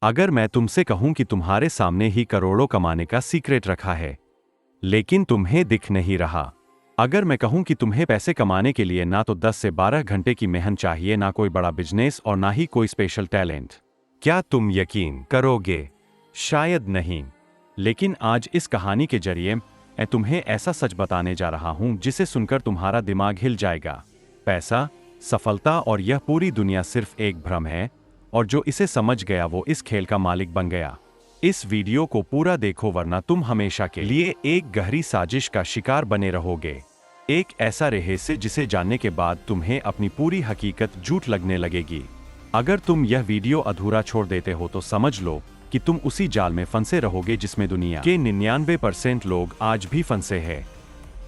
अगर मैं तुमसे कहूं कि तुम्हारे सामने ही करोड़ों कमाने का सीक्रेट रखा है, लेकिन तुम्हें दिख नहीं रहा। अगर मैं कहूं कि तुम्हें पैसे कमाने के लिए ना तो 10 से 12 घंटे की मेहनत चाहिए, ना कोई बड़ा बिजनेस और ना ही कोई स्पेशल टैलेंट, क्या तुम यकीन करोगे? शायद नहीं। लेकिन आज इस कहानी के जरिए मैं तुम्हें ऐसा सच बताने जा रहा हूं जिसे सुनकर तुम्हारा दिमाग हिल जाएगा। पैसा, सफलता और यह पूरी दुनिया सिर्फ एक भ्रम है, और जो इसे समझ गया वो इस खेल का मालिक बन गया। इस वीडियो को पूरा देखो वरना तुम हमेशा के लिए एक गहरी साजिश का शिकार बने रहोगे। एक ऐसा रहस्य जिसे जानने के बाद तुम्हें अपनी पूरी हकीकत झूठ लगने लगेगी। अगर तुम यह वीडियो अधूरा छोड़ देते हो तो समझ लो कि तुम उसी जाल में फंसे रहोगे जिसमें दुनिया के 99% लोग आज भी फंसे हैं।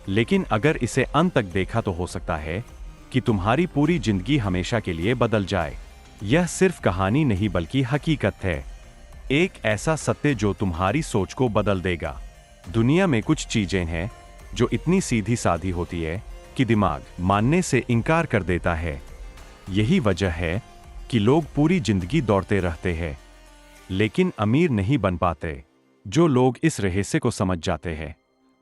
लेकिन अगर इसे अंत तक देखा तो हो सकता है कि तुम्हारी पूरी जिंदगी हमेशा के लिए बदल जाए। यह सिर्फ कहानी नहीं बल्कि हकीकत है, एक ऐसा सत्य जो तुम्हारी सोच को बदल देगा। दुनिया में कुछ चीजें हैं जो इतनी सीधी साधी होती है कि दिमाग मानने से इनकार कर देता है। यही वजह है कि लोग पूरी जिंदगी दौड़ते रहते हैं लेकिन अमीर नहीं बन पाते। जो लोग इस रहस्य को समझ जाते हैं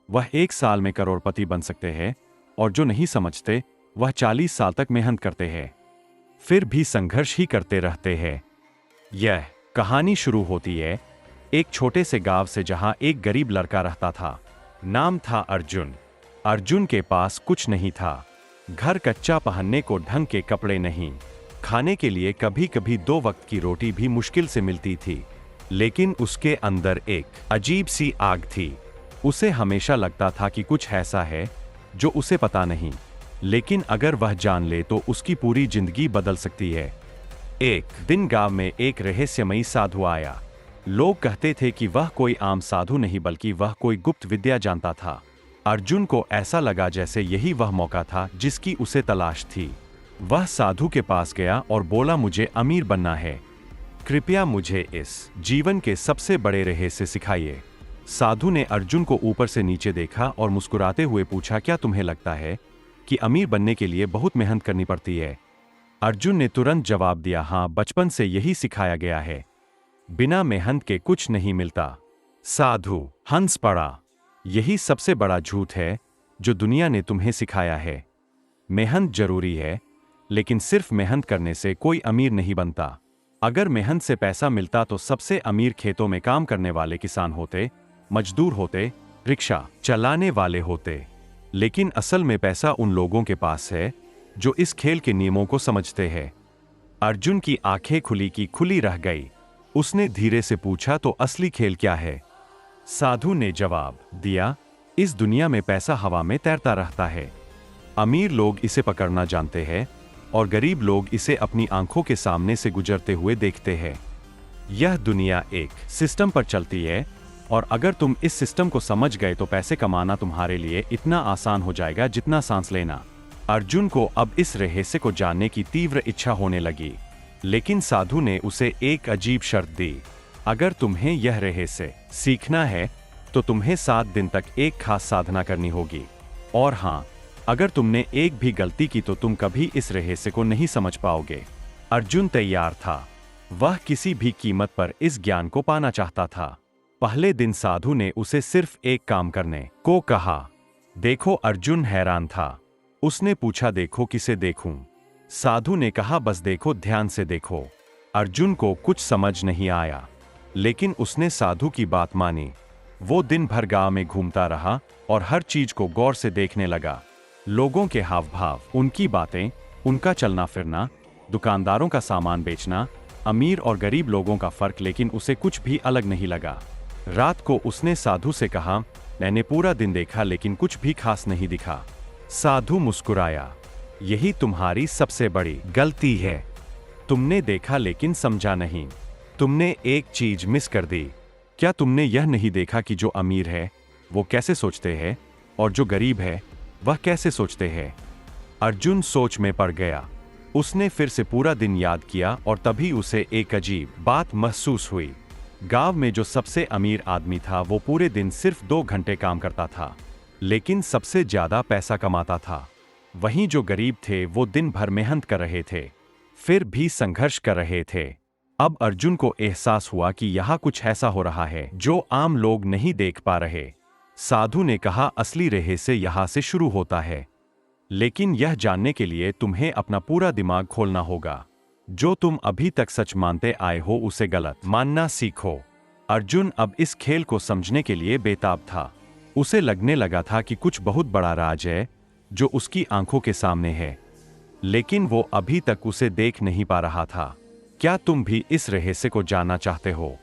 वह 1 साल में करोड़पति बन सकते हैं, और जो नहीं समझते वह 40 साल तक मेहनत करते हैं फिर भी संघर्ष ही करते रहते हैं। यह कहानी शुरू होती है एक छोटे से गांव से जहां एक गरीब लड़का रहता था। नाम था अर्जुन। अर्जुन के पास कुछ नहीं था, घर कच्चा, पहनने को ढंग के कपड़े नहीं, खाने के लिए कभी कभी 2 वक्त की रोटी भी मुश्किल से मिलती थी। लेकिन उसके अंदर एक अजीब सी आग थी। उसे हमेशा लगता था कि कुछ ऐसा है जो उसे पता नहीं, लेकिन अगर वह जान ले तो उसकी पूरी जिंदगी बदल सकती है। एक दिन गांव में एक रहस्यमयी साधु आया। लोग कहते थे कि वह कोई आम साधु नहीं बल्कि वह कोई गुप्त विद्या जानता था। अर्जुन को ऐसा लगा जैसे यही वह मौका था जिसकी उसे तलाश थी। वह साधु के पास गया और बोला, मुझे अमीर बनना है, कृपया मुझे इस जीवन के सबसे बड़े रहस्य सिखाइए। साधु ने अर्जुन को ऊपर से नीचे देखा और मुस्कुराते हुए पूछा, क्या तुम्हें लगता है कि अमीर बनने के लिए बहुत मेहनत करनी पड़ती है? अर्जुन ने तुरंत जवाब दिया, हाँ, बचपन से यही सिखाया गया है, बिना मेहनत के कुछ नहीं मिलता। साधु हंस पड़ा, यही सबसे बड़ा झूठ है जो दुनिया ने तुम्हें सिखाया है। मेहनत जरूरी है, लेकिन सिर्फ मेहनत करने से कोई अमीर नहीं बनता। अगर मेहनत से पैसा मिलता तो सबसे अमीर खेतों में काम करने वाले किसान होते, मजदूर होते, रिक्शा चलाने वाले होते। लेकिन असल में पैसा उन लोगों के पास है जो इस खेल के नियमों को समझते हैं। अर्जुन की आंखें खुली की खुली रह गई। उसने धीरे से पूछा, तो असली खेल क्या है? साधु ने जवाब दिया, इस दुनिया में पैसा हवा में तैरता रहता है। अमीर लोग इसे पकड़ना जानते हैं और गरीब लोग इसे अपनी आंखों के सामने से गुजरते हुए देखते हैं। यह दुनिया एक सिस्टम पर चलती है, और अगर तुम इस सिस्टम को समझ गए तो पैसे कमाना तुम्हारे लिए इतना आसान हो जाएगा जितना सांस लेना। अर्जुन को अब इस रहस्य को जानने की तीव्र इच्छा होने लगी, लेकिन साधु ने उसे एक अजीब शर्त दी। अगर तुम्हें यह रहस्य सीखना है तो तुम्हें 7 दिन तक एक खास साधना करनी होगी, और हाँ, अगर तुमने एक भी गलती की तो तुम कभी इस रहस्य को नहीं समझ पाओगे। अर्जुन तैयार था, वह किसी भी कीमत पर इस ज्ञान को पाना चाहता था। पहले दिन साधु ने उसे सिर्फ एक काम करने को कहा। देखो, अर्जुन हैरान था। उसने पूछा, देखो किसे देखूं? साधु ने कहा, बस देखो, ध्यान से देखो। अर्जुन को कुछ समझ नहीं आया, लेकिन उसने साधु की बात मानी। वो दिन भर गांव में घूमता रहा और हर चीज को गौर से देखने लगा। लोगों के हाव भाव, उनकी बातें, उनका चलना फिरना, दुकानदारों का सामान बेचना, अमीर और गरीब लोगों का फर्क, लेकिन उसे कुछ भी अलग नहीं लगा। रात को उसने साधु से कहा, मैंने पूरा दिन देखा लेकिन कुछ भी खास नहीं दिखा। साधु मुस्कुराया, यही तुम्हारी सबसे बड़ी गलती है। तुमने देखा लेकिन समझा नहीं। तुमने एक चीज मिस कर दी। क्या तुमने यह नहीं देखा कि जो अमीर है वो कैसे सोचते हैं और जो गरीब है वह कैसे सोचते हैं? अर्जुन सोच में पड़ गया। उसने फिर से पूरा दिन याद किया और तभी उसे एक अजीब बात महसूस हुई। गांव में जो सबसे अमीर आदमी था वो पूरे दिन सिर्फ 2 घंटे काम करता था, लेकिन सबसे ज्यादा पैसा कमाता था। वहीं जो गरीब थे वो दिन भर मेहनत कर रहे थे, फिर भी संघर्ष कर रहे थे। अब अर्जुन को एहसास हुआ कि यहाँ कुछ ऐसा हो रहा है जो आम लोग नहीं देख पा रहे। साधु ने कहा, असली रहस्य यहाँ से शुरू होता है, लेकिन यह जानने के लिए तुम्हें अपना पूरा दिमाग खोलना होगा। जो तुम अभी तक सच मानते आए हो उसे गलत मानना सीखो। अर्जुन अब इस खेल को समझने के लिए बेताब था। उसे लगने लगा था कि कुछ बहुत बड़ा राज है जो उसकी आंखों के सामने है, लेकिन वो अभी तक उसे देख नहीं पा रहा था। क्या तुम भी इस रहस्य को जानना चाहते हो?